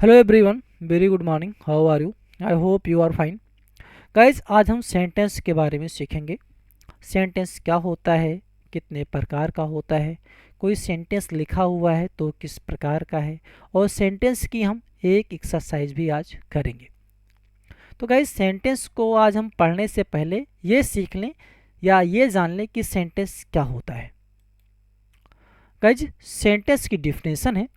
Hello everyone, very good morning. How are you? I hope you are fine. Guys, आज हम sentence के बारे में सीखेंगे। सेंटेंस क्या होता है, कितने प्रकार का होता है, कोई सेंटेंस लिखा हुआ है तो किस प्रकार का है, और सेंटेंस की हम एक एक्सरसाइज भी आज करेंगे। तो गाइज, सेंटेंस को आज हम पढ़ने से पहले ये सीख लें या ये जान लें कि सेंटेंस क्या होता है। गाइज, सेंटेंस की डिफिनेशन है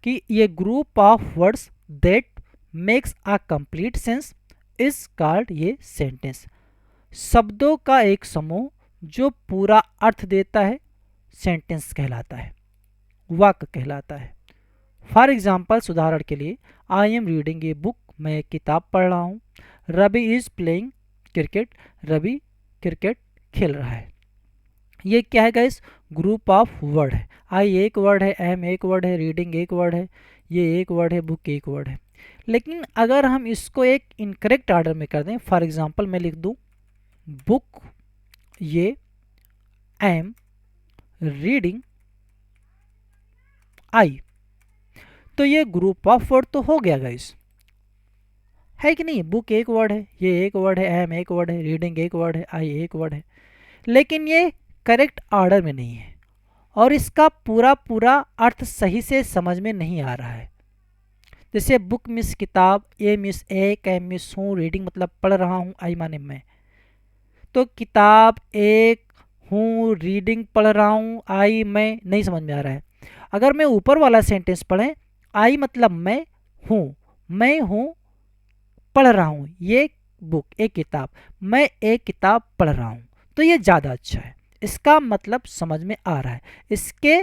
कि ये group of words that makes a complete sense is called ये सेंटेंस। शब्दों का एक समूह जो पूरा अर्थ देता है सेंटेंस कहलाता है, वाक्य कहलाता है। फॉर एग्जाम्पल, उदाहरण के लिए, I am reading a book, मैं एक किताब पढ़ रहा हूँ। Ravi is playing cricket, Ravi cricket खेल रहा है। ये क्या है गाइस? ग्रुप ऑफ वर्ड है। आई एक वर्ड है, एम एक वर्ड है, रीडिंग एक वर्ड है, ये एक वर्ड है, बुक एक वर्ड है। लेकिन अगर हम इसको एक इनकरेक्ट ऑर्डर में कर दें, फॉर एग्जांपल मैं लिख दूं बुक, ये एम रीडिंग आई, तो ये ग्रुप ऑफ वर्ड तो हो गया गाइस, है कि नहीं? बुक एक वर्ड है, ये एक वर्ड है, एम एक वर्ड है, रीडिंग एक वर्ड है, आई एक वर्ड है। लेकिन ये करेक्ट ऑर्डर में नहीं है और इसका पूरा पूरा अर्थ सही से समझ में नहीं आ रहा है। जैसे बुक मिस किताब, ए मिस एक, एम मिस हूँ, रीडिंग मतलब पढ़ रहा हूँ, आई माने मैं। तो किताब एक, हूँ, रीडिंग पढ़ रहा हूँ, आई मैं, नहीं समझ में आ रहा है। अगर मैं ऊपर वाला सेंटेंस पढ़ें, आई मतलब मैं हूँ पढ़ रहा हूँ, ये बुक एक किताब, मैं एक किताब पढ़ रहा हूँ, तो ये ज़्यादा अच्छा है। इसका मतलब समझ में आ रहा है। इसके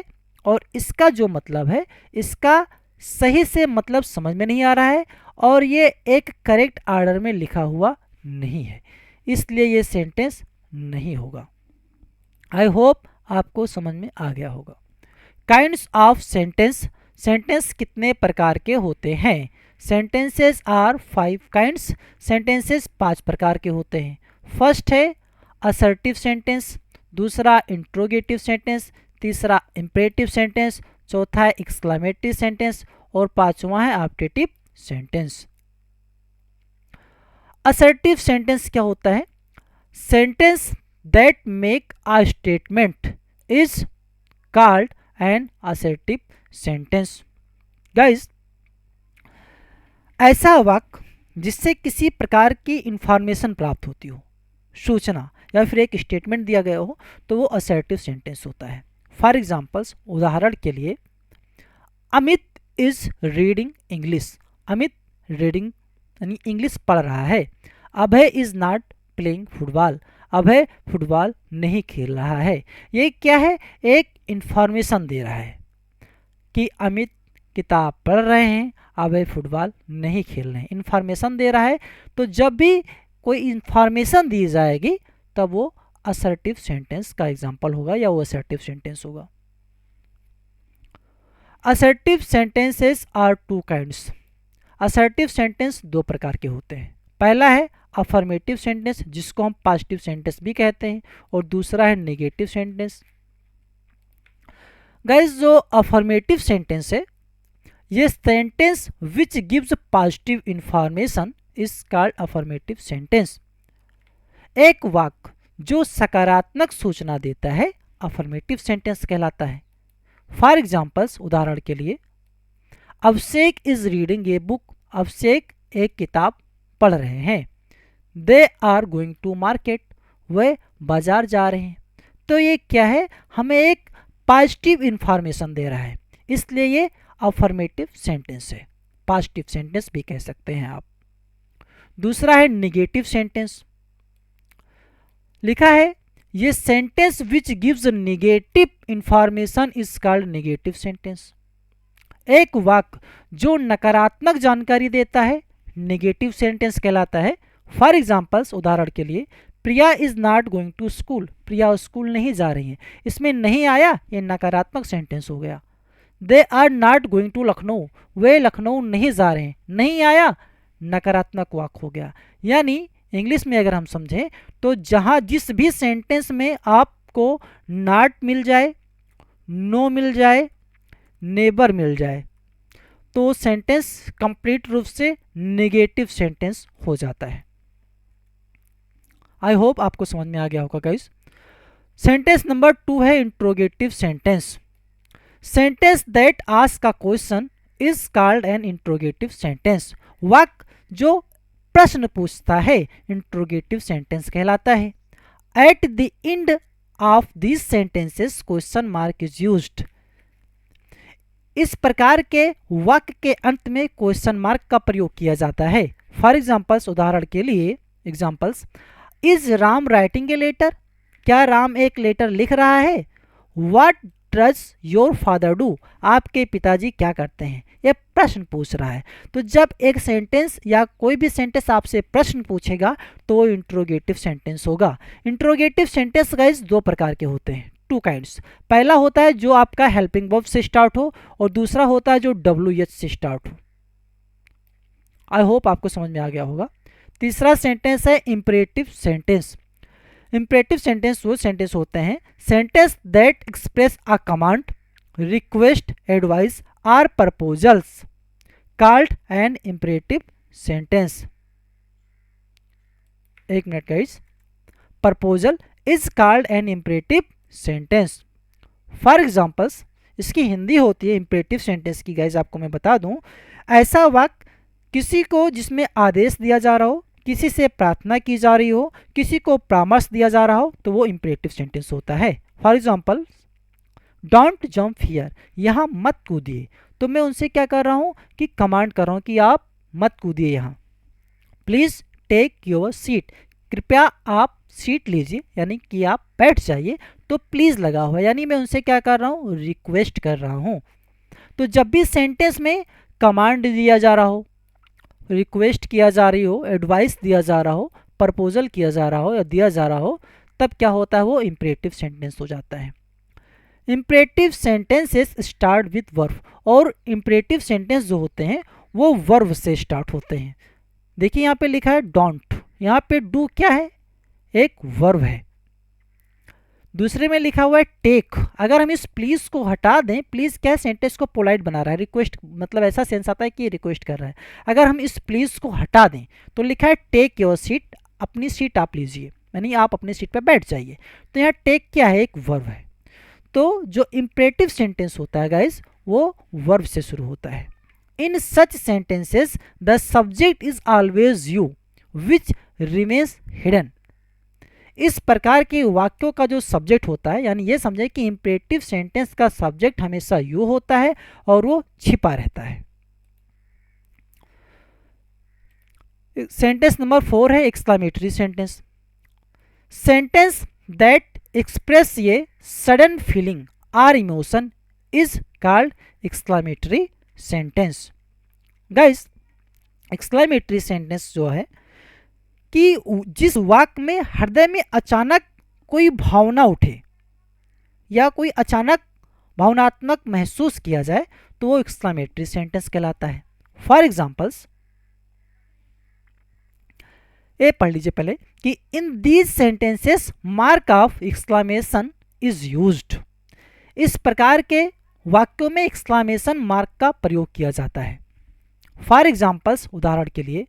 और इसका जो मतलब है, इसका सही से मतलब समझ में नहीं आ रहा है और ये एक करेक्ट ऑर्डर में लिखा हुआ नहीं है, इसलिए ये सेंटेंस नहीं होगा। आई होप आपको समझ में आ गया होगा। काइंड्स ऑफ सेंटेंस, सेंटेंस कितने प्रकार के होते हैं? सेंटेंसेस आर 5 काइंड्स, सेंटेंसेस 5 प्रकार के होते हैं। फर्स्ट है असर्टिव सेंटेंस, दूसरा इंट्रोगेटिव सेंटेंस, तीसरा इंपेरेटिव सेंटेंस, चौथा है एक्सक्लेमेटरी सेंटेंस और पांचवा है ऑप्टेटिव सेंटेंस। असर्टिव सेंटेंस क्या होता है? Sentence that make a statement is called N assertive sentence. Guys, ऐसा वाक्य जिससे किसी प्रकार की इंफॉर्मेशन प्राप्त होती हो, सूचना या फिर एक स्टेटमेंट दिया गया हो, तो वो असर्टिव सेंटेंस होता है। फॉर एग्जाम्पल्स, उदाहरण के लिए, Amit is reading English, Amit reading यानी इंग्लिश पढ़ रहा है। Abhay is not playing football, Abhay football नहीं खेल रहा है। ये क्या है? एक इंफॉर्मेशन दे रहा है कि अमित किताब पढ़ रहे हैं, अभय फुटबॉल नहीं खेल रहे हैं, इंफॉर्मेशन दे रहा है। तो जब भी कोई इंफॉर्मेशन दी जाएगी तब वो असर्टिव सेंटेंस का एग्जाम्पल होगा या वो असर्टिव सेंटेंस होगा। Assertive sentences are 2 kinds. Assertive sentence 2 प्रकार के होते हैं। पहला है अफर्मेटिव सेंटेंस, जिसको हम पॉजिटिव सेंटेंस भी कहते हैं, और दूसरा है नेगेटिव सेंटेंस। गाइस, जो अफर्मेटिव सेंटेंस है, ये sentence which gives positive information is called affirmative sentence. एक वाक्य जो सकारात्मक सूचना देता है अफर्मेटिव सेंटेंस कहलाता है। फॉर एग्जाम्पल्स, उदाहरण के लिए, Abhishek is reading a book, Abhishek एक किताब पढ़ रहे हैं। They are going to market, वे बाजार जा रहे हैं। तो ये क्या है? हमें एक पॉजिटिव इंफॉर्मेशन दे रहा है, इसलिए ये अफर्मेटिव सेंटेंस है। पॉजिटिव सेंटेंस भी कह सकते हैं आप। दूसरा है निगेटिव सेंटेंस। लिखा है, ये sentence which gives negative information is called negative sentence. एक वाक्य जो नकारात्मक जानकारी देता है निगेटिव सेंटेंस कहलाता है। फॉर एग्जाम्पल्स, उदाहरण के लिए, Priya is not going to school, Priya school नहीं जा रही है। इसमें नहीं आया, ये नकारात्मक सेंटेंस हो गया। They are not going to Lucknow, वे लखनऊ नहीं जा रहे हैं, नहीं आया, नकारात्मक वाक्य हो गया। यानी इंग्लिश में अगर हम समझें तो जहाँ जिस भी सेंटेंस में आपको नॉट मिल जाए, नो मिल जाए, नेबर मिल जाए, तो सेंटेंस कंप्लीट रूप से नेगेटिव सेंटेंस हो जाता है। आई होप आपको समझ में आ गया होगा गाइस। सेंटेंस नंबर 2 है interrogative sentence. Sentence that ask a question is called N interrogative sentence. वाक्य जो प्रश्न पूछता है इंट्रोगेटिव सेंटेंस कहलाता है। At the end of this sentences question mark is used. इस प्रकार के वाक्य के अंत में क्वेश्चन मार्क का प्रयोग किया जाता है। फॉर एग्जाम्पल्स, उदाहरण के लिए examples, is Ram writing a letter? क्या राम एक लेटर लिख रहा है? What does your father do? आपके पिताजी क्या करते हैं? यह प्रश्न पूछ रहा है। तो जब एक सेंटेंस या कोई भी सेंटेंस आपसे प्रश्न पूछेगा तो वो इंट्रोगेटिव सेंटेंस होगा। इंट्रोगेटिव सेंटेंस गाइस दो प्रकार के होते हैं, टू काइंड्स। पहला होता है जो आपका हेल्पिंग वर्ब से स्टार्ट हो और दूसरा होता है जो WH से स्टार्ट हो। आई होप आपको समझ में आ गया होगा। तीसरा सेंटेंस है इंपरेटिव सेंटेंस। इंपरेटिव सेंटेंस वो सेंटेंस होते हैं sentence that express a command, request, advice or proposals called an imperative sentence. एक minute guys, proposal is called an imperative sentence. For examples, इसकी हिंदी होती है इंपरेटिव सेंटेंस की guys, आपको मैं बता दूं, ऐसा वाक्य किसी को जिसमें आदेश दिया जा रहा हो, किसी से प्रार्थना की जा रही हो, किसी को परामर्श दिया जा रहा हो, तो वो इंपरेटिव सेंटेंस होता है। For example, don't jump here, यहाँ मत कूदिए। तो मैं उनसे क्या कर रहा हूँ कि कमांड कर रहा हूँ कि आप मत कूदिए यहाँ। प्लीज़ टेक योर सीट, कृपया आप सीट लीजिए, यानी कि आप बैठ जाइए। तो प्लीज़ लगा हुआ, यानी मैं उनसे क्या कर रहा हूँ, रिक्वेस्ट कर रहा हूँ। तो जब भी सेंटेंस में कमांड दिया जा रहा हो, रिक्वेस्ट किया जा रही हो, एडवाइस दिया जा रहा हो, प्रपोजल किया जा रहा हो या दिया जा रहा हो, तब क्या होता है, वो इंपरेटिव सेंटेंस हो जाता है। Imperative sentences start with verb, और इंपरेटिव सेंटेंस जो होते हैं वो वर्ब से स्टार्ट होते हैं। देखिए यहाँ पे लिखा है डोंट, यहाँ पे डू क्या है, एक वर्ब है। दूसरे में लिखा हुआ है टेक। अगर हम इस प्लीज को हटा दें, प्लीज क्या है, सेंटेंस को पोलाइट बना रहा है, रिक्वेस्ट मतलब ऐसा सेंस आता है कि रिक्वेस्ट कर रहा है। अगर हम इस प्लीज को हटा दें तो लिखा है टेक योर सीट, अपनी सीट आप लीजिए, यानी आप अपनी सीट पर बैठ जाइए। तो यहाँ टेक क्या है, एक वर्ब है। तो जो इंपरेटिव सेंटेंस होता है गाइस वो वर्ब से शुरू होता है। In such sentences the subject is always you which remains hidden. इस प्रकार के वाक्यों का जो सब्जेक्ट होता है, यानी ये समझे कि इंपरेटिव सेंटेंस का सब्जेक्ट हमेशा यू होता है और वो छिपा रहता है। सेंटेंस नंबर 4 है exclamatory sentence. Sentence that express a sudden feeling or emotion is called exclamatory sentence. Guys, exclamatory sentence जो है कि जिस वाक्य में हृदय में अचानक कोई भावना उठे या कोई अचानक भावनात्मक महसूस किया जाए तो वो एक्सक्लेमेटरी सेंटेंस कहलाता है। फॉर एग्जाम्पल्स, ये पढ़ लीजिए पहले कि in these sentences mark of exclamation is used. इस प्रकार के वाक्यों में एक्सक्लेमेशन मार्क का प्रयोग किया जाता है। फॉर एग्जाम्पल्स, उदाहरण के लिए,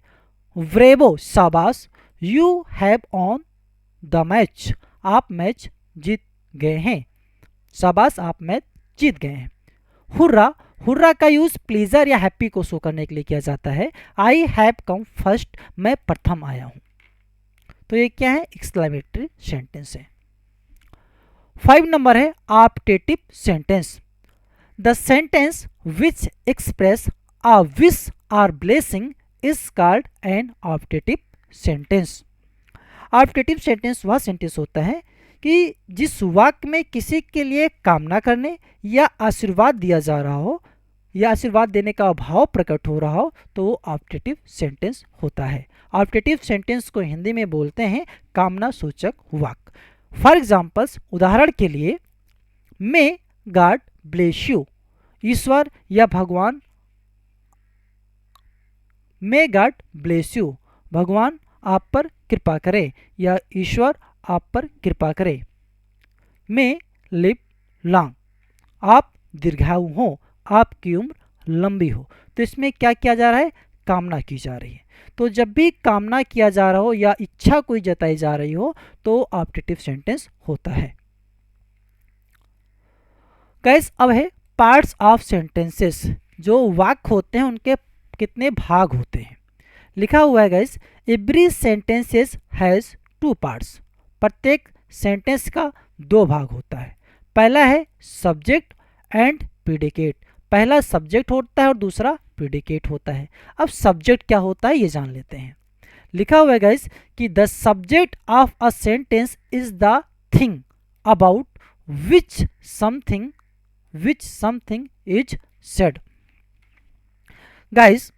ब्रेवो, शाबाश, you have on the match, आप मैच जीत गए हैं, शाबाश आप मैच जीत गए हैं। हुर्रा, हुर्रा का यूज प्लीजर या हैप्पी को शो करने के लिए किया जाता है। आई हैव कम फर्स्ट, मैं प्रथम आया हूं। तो ये क्या है, एक्सक्लेमेटरी सेंटेंस है। 5 नंबर है optative sentence. The sentence which express a wish और blessing is called an optative sentence. Optative sentence वह सेंटेंस होता है कि जिस वाक्य में किसी के लिए कामना करने या आशीर्वाद दिया जा रहा हो या आशीर्वाद देने का भाव प्रकट हो रहा हो तो वो ऑप्टेटिव सेंटेंस होता है। ऑप्टेटिव सेंटेंस को हिंदी में बोलते हैं कामना सूचक वाक्य। फॉर एग्जाम्पल्स, उदाहरण के लिए, मे गॉड ब्लेस यू, ईश्वर या भगवान, मे गॉड ब्लेस यू, भगवान आप पर कृपा करे या ईश्वर आप पर कृपा करे। मे लिव लॉन्ग, आप दीर्घायु हो, आपकी उम्र लंबी हो। तो इसमें क्या किया जा रहा है, कामना की जा रही है। तो जब भी कामना किया जा रहा हो या इच्छा कोई जताई जा रही हो तो ऑप्टेटिव सेंटेंस होता है। गाइस अब है पार्ट्स ऑफ सेंटेंसेस। जो वाक्य होते हैं उनके कितने भाग होते हैं। लिखा हुआ है guys, every sentences has two parts. प्रत्येक सेंटेंस का दो भाग होता है। पहला है सब्जेक्ट एंड प्रीडिकेट। पहला सब्जेक्ट होता है और दूसरा प्रीडिकेट होता है। अब सब्जेक्ट क्या होता है ये जान लेते हैं। लिखा हुआ है गाइस कि the subject of a sentence is the thing about which something is said. Guys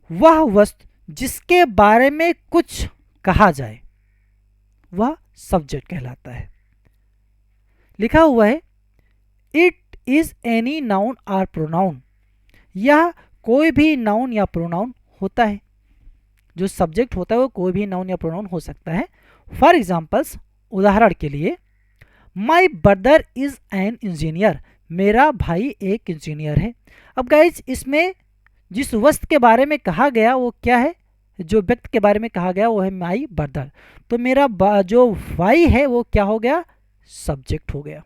वह वस्तु जिसके बारे में कुछ कहा जाए वह सब्जेक्ट कहलाता है। लिखा हुआ है इट इज एनी नाउन और प्रोनाउन। यह कोई भी नाउन या प्रोनाउन होता है। जो सब्जेक्ट होता है वो कोई भी नाउन या प्रोनाउन हो सकता है। फॉर एग्जाम्पल्स, उदाहरण के लिए, my brother is an engineer. मेरा भाई एक इंजीनियर है। अब गाइज इसमें जिस वस्तु के बारे में कहा गया वो क्या है, जो व्यक्ति के बारे में कहा गया वो है माई ब्रदर। तो मेरा जो भाई है वो क्या हो गया, सब्जेक्ट हो गया।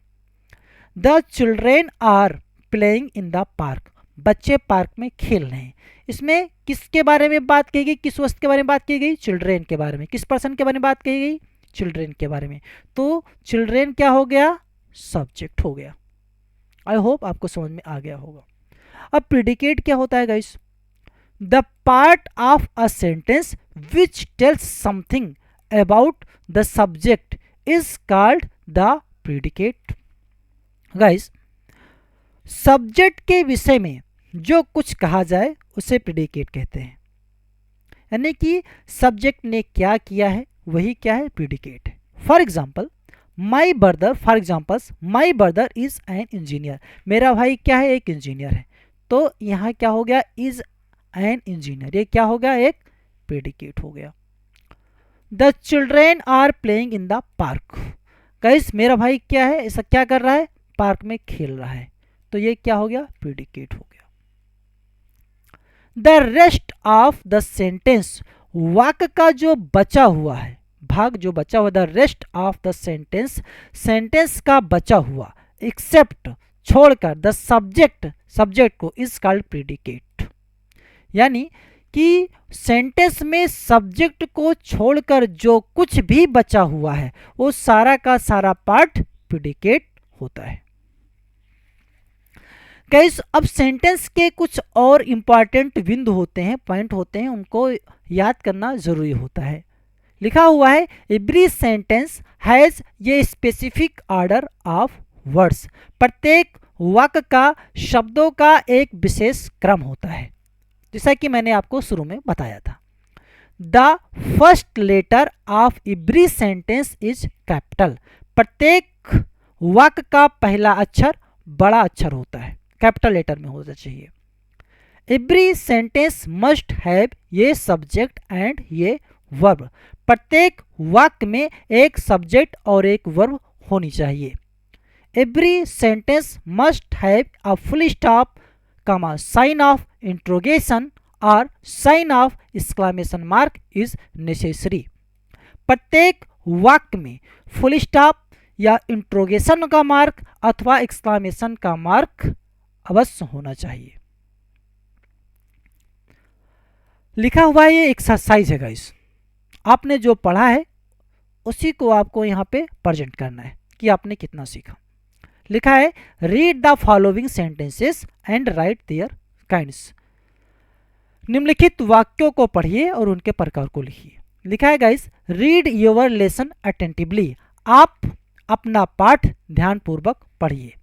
The children are playing in the park. बच्चे पार्क में खेल रहे हैं। इसमें किसके बारे में बात की गई, किस वस्तु के बारे में बात की गई, चिल्ड्रेन के बारे में। किस पर्सन के बारे में बात की गई, चिल्ड्रेन के बारे में। तो चिल्ड्रेन क्या हो गया, सब्जेक्ट हो गया। आई होप आपको समझ में आ गया होगा। अब प्रीडिकेट क्या होता है guys, the part of a sentence which tells something about the subject is called the predicate. Guys subject के विषय में जो कुछ कहा जाए उसे प्रीडिकेट कहते हैं। यानी कि सब्जेक्ट ने क्या किया है वही क्या है, प्रीडिकेट है। For example my brother, for examples my brother is an engineer. मेरा भाई क्या है, एक इंजीनियर है। तो यहाँ क्या हो गया, इज एन इंजीनियर, ये क्या हो गया, एक प्रीडिकेट हो गया। The children are playing in the park. Guys मेरा भाई क्या है, ऐसा क्या कर रहा है, पार्क में खेल रहा है। तो ये क्या हो गया, प्रीडिकेट हो गया। The rest of the sentence, वाक्य का जो बचा हुआ है भाग, जो बचा हुआ, the rest of the sentence, sentence का बचा हुआ, एक्सेप्ट छोड़कर, द सब्जेक्ट, सब्जेक्ट को इज कॉल्ड प्रीडिकेट। यानी कि सेंटेंस में सब्जेक्ट को छोड़कर जो कुछ भी बचा हुआ है वो सारा का सारा पार्ट प्रीडिकेट होता है। गाइस अब सेंटेंस के कुछ और इंपॉर्टेंट बिंदु होते हैं, पॉइंट होते हैं, उनको याद करना जरूरी होता है। लिखा हुआ है एवरी सेंटेंस हैज ये स्पेसिफिक ऑर्डर ऑफ वर्ड्स। प्रत्येक वाक्य का शब्दों का एक विशेष क्रम होता है, जैसा कि मैंने आपको शुरू में बताया था। The first letter of every sentence is capital. प्रत्येक वाक्य का पहला अक्षर बड़ा अक्षर होता है, कैपिटल लेटर में होना चाहिए। एवरी सेंटेंस मस्ट हैव ये सब्जेक्ट एंड ये वर्ब। प्रत्येक वाक्य में एक सब्जेक्ट और एक वर्ब होनी चाहिए। Every sentence must have a full stop, comma, sign of interrogation और sign of exclamation mark is necessary. प्रत्येक वाक्य में फुल स्टॉप या इंट्रोगेशन का मार्क अथवा एक्सक्लेमेशन का मार्क अवश्य होना चाहिए। लिखा हुआ है ये एक्सरसाइज है गाइस, आपने जो पढ़ा है उसी को आपको यहाँ पे प्रेजेंट करना है कि आपने कितना सीखा। लिखा है read the following sentences and write their kinds. निम्नलिखित वाक्यों को पढ़िए और उनके प्रकार को लिखिए। लिखा है guys read your lesson attentively. आप अपना पाठ ध्यानपूर्वक पढ़िए।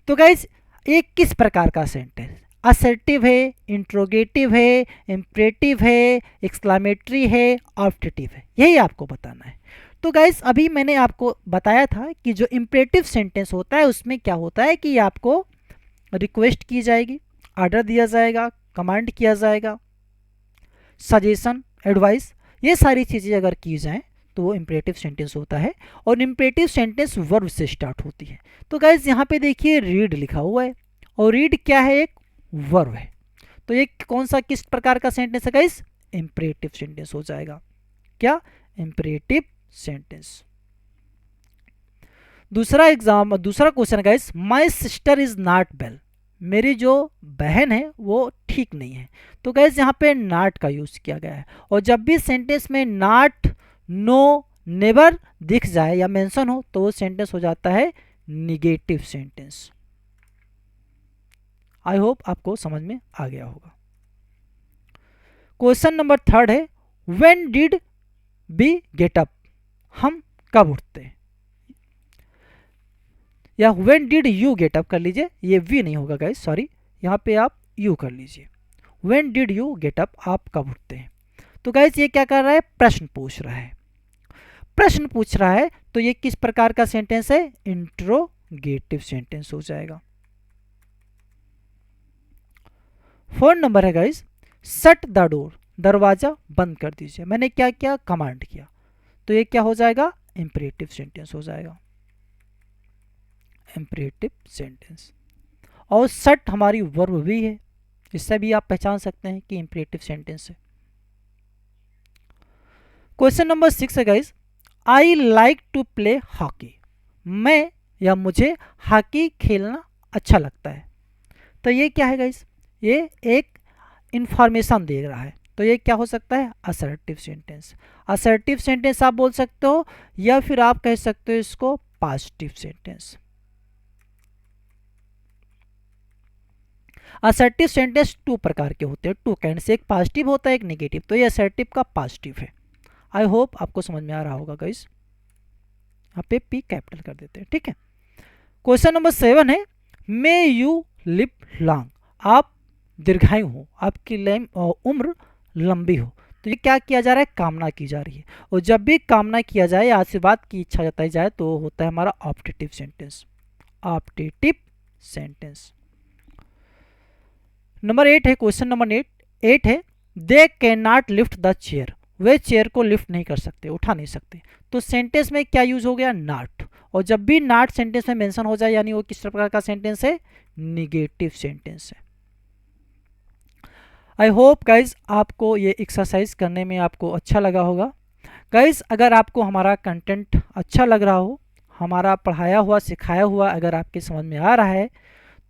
तो गाइस ये किस प्रकार का सेंटेंस, असर्टिव है, इंट्रोगेटिव है, इम्परेटिव है, एक्सक्लेमेटरी है, ऑप्टेटिव है, यही आपको बताना है। तो गाइस अभी मैंने आपको बताया था कि जो इम्परेटिव सेंटेंस होता है उसमें क्या होता है कि आपको रिक्वेस्ट की जाएगी, ऑर्डर दिया जाएगा, कमांड किया जाएगा, सजेशन, एडवाइस, ये सारी चीज़ें अगर की जाएं तो वो इम्परेटिव सेंटेंस होता है। और इम्परेटिव सेंटेंस वर्ब से स्टार्ट होती है। तो गाइस यहाँ पे देखिए रीड लिखा हुआ है, और रीड क्या है, एक वर्ब है। तो ये कौन सा किस प्रकार का सेंटेंस है गाइस? इंपरेटिव सेंटेंस हो जाएगा। क्या? Imperative sentence. दूसरा question guys, my sister is not well. मेरी जो बहन है वो ठीक नहीं है। तो गाइस यहाँ पे नॉट का यूज किया गया है, और जब भी सेंटेंस में नॉट, नो, नेवर दिख जाए या मेंशन हो तो वो सेंटेंस हो जाता है निगेटिव सेंटेंस। आई होप आपको समझ में आ गया होगा। क्वेश्चन नंबर 3 है, when did we get up. हम कब उठते हैं, या when did you get up कर लीजिए, ये वी नहीं होगा गाइस, सॉरी, यहाँ पे आप यू कर लीजिए। When did you get up, आप कब उठते हैं। तो गाइस ये क्या कर रहा है? प्रश्न पूछ रहा है। प्रश्न पूछ रहा है तो ये किस प्रकार का सेंटेंस है? इंट्रोगेटिव सेंटेंस हो जाएगा। 4 नंबर है गाइस, शट द डोर। दरवाजा बंद कर दीजिए। मैंने क्या किया? कमांड किया। तो ये क्या हो जाएगा? इंपरेटिव सेंटेंस हो जाएगा। Imperative sentence. और शट हमारी वर्ब भी है, इससे भी आप पहचान सकते हैं कि इंपरेटिव सेंटेंस है। क्वेश्चन नंबर 6 है guys, I like to play hockey. मैं या मुझे हॉकी खेलना अच्छा लगता है। तो ये क्या है गाइस? ये एक इंफॉर्मेशन दे रहा है। तो ये क्या हो सकता है? Assertive sentence. असर्टिव सेंटेंस आप बोल सकते हो, या फिर आप कह सकते हो इसको पॉजिटिव सेंटेंस। असर्टिव सेंटेंस 2 प्रकार के होते हैं, 2 काइंड से, एक पॉजिटिव होता है, एक नेगेटिव। तो ये असर्टिव का पॉजिटिव है। आई होप आपको समझ में आ रहा होगा गाइस। यहाँ पे पी कैपिटल कर देते हैं, ठीक है। क्वेश्चन नंबर 7 है, मे यू लिव लॉन्ग। आप दीर्घायु हो, आपकी उम्र लंबी हो। तो ये क्या किया जा रहा है? कामना की जा रही है। और जब भी कामना किया जाए, आशीर्वाद की इच्छा जताई जाए, तो होता है हमारा optative sentence. Optative sentence. Number 8 है, क्वेश्चन नंबर 8 है, they can not lift the chair. Way chair को लिफ्ट नहीं कर सकते, उठा नहीं सकते। तो सेंटेंस में क्या यूज हो गया? नॉट। और जब भी नॉट सेंटेंस में मेंशन हो जाए, यानी वो किस प्रकार का सेंटेंस है? निगेटिव सेंटेंस है। आई होप गाइज आपको ये एक्सरसाइज करने में आपको अच्छा लगा होगा। गाइज अगर आपको हमारा कंटेंट अच्छा लग रहा हो, हमारा पढ़ाया हुआ सिखाया हुआ अगर आपके समझ में आ रहा है,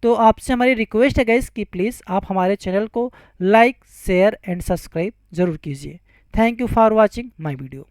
तो आपसे हमारी रिक्वेस्ट है गाइज कि प्लीज़ आप हमारे चैनल को लाइक, शेयर एंड सब्सक्राइब जरूर कीजिए। Thank you for watching my video.